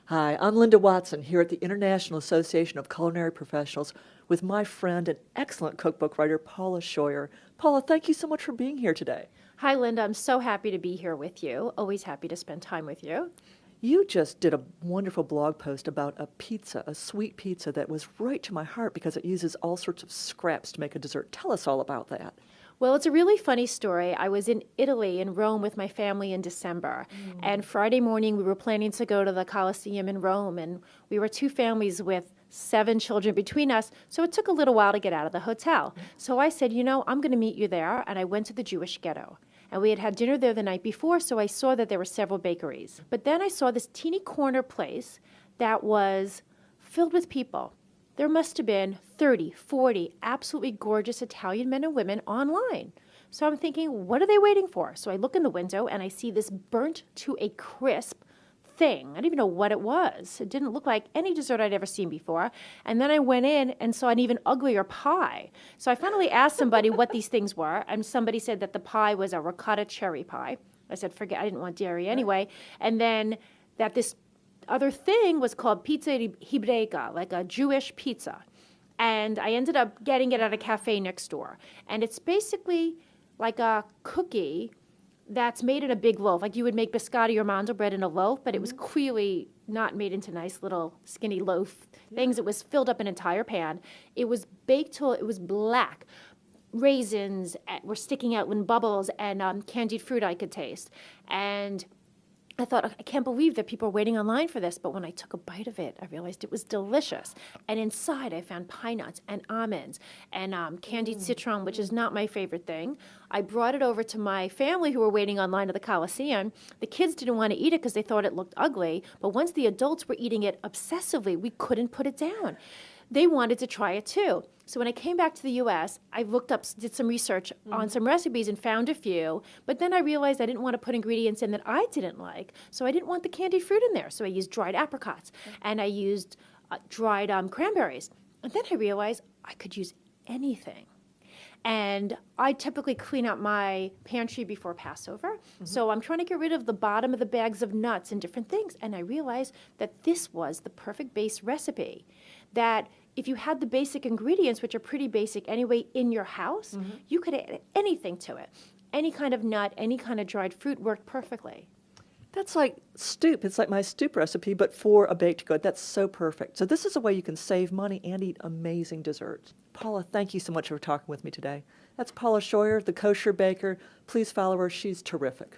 Hi, I'm Linda Watson here at the International Association of Culinary Professionals with my friend and excellent cookbook writer, Paula Shoyer. Paula, thank you so much for being here today. Hi, Linda. I'm so happy to be here with you. Always happy to spend time with you. You just did a wonderful blog post about a pizza, a sweet pizza that was right to my heart because it uses all sorts of scraps to make a dessert. Tell us all about that. Well, it's a really funny story. I was in Italy, in Rome, with my family in December. And Friday morning, we were planning to go to the Colosseum in Rome. And we were two families with 7 children between us. So it took a little while to get out of the hotel. So I said, I'm going to meet you there. And I went to the Jewish Ghetto. And we had had dinner there the night before, so I saw that there were several bakeries. But then I saw this teeny corner place that was filled with people. There must have been 30, 40 absolutely gorgeous Italian men and women online. So I'm thinking, what are they waiting for? So I look in the window and I see this burnt to a crisp thing. I didn't even know what it was. It didn't look like any dessert I'd ever seen before. And then I went in and saw an even uglier pie. So I finally asked somebody what these things were, and somebody said that the pie was a ricotta cherry pie. I said, forget, I didn't want dairy anyway. And then that this other thing was called pizza hebraica, like a Jewish pizza. And I ended up getting it at a cafe next door. And it's basically like a cookie that's made in a big loaf. Like you would make biscotti or mando bread in a loaf, but it was clearly not made into nice little skinny loaf things. It was filled up an entire pan. It was baked till it was black. Raisins were sticking out in bubbles, and candied fruit I could taste. And I thought, I can't believe that people are waiting online for this. But when I took a bite of it, I realized it was delicious. And inside, I found pine nuts and almonds and candied citron, which is not my favorite thing. I brought it over to my family who were waiting online at the Colosseum. The kids didn't want to eat it because they thought it looked ugly. But once the adults were eating it obsessively, we couldn't put it down. They wanted to try it too. So when I came back to the U.S., I looked up, did some research on some recipes and found a few. But then I realized I didn't want to put ingredients in that I didn't like. So I didn't want the candied fruit in there. So I used dried apricots and I used dried cranberries. And then I realized I could use anything. And I typically clean out my pantry before Passover. So I'm trying to get rid of the bottom of the bags of nuts and different things. And I realized that this was the perfect base recipe. That if you had the basic ingredients, which are pretty basic anyway, in your house, you could add anything to it. Any kind of nut, any kind of dried fruit worked perfectly. That's like stoop. It's like my stoop recipe, but for a baked good. That's so perfect. So this is a way you can save money and eat amazing desserts. Paula, thank you so much for talking with me today. That's Paula Shoyer, the Kosher Baker. Please follow her. She's terrific.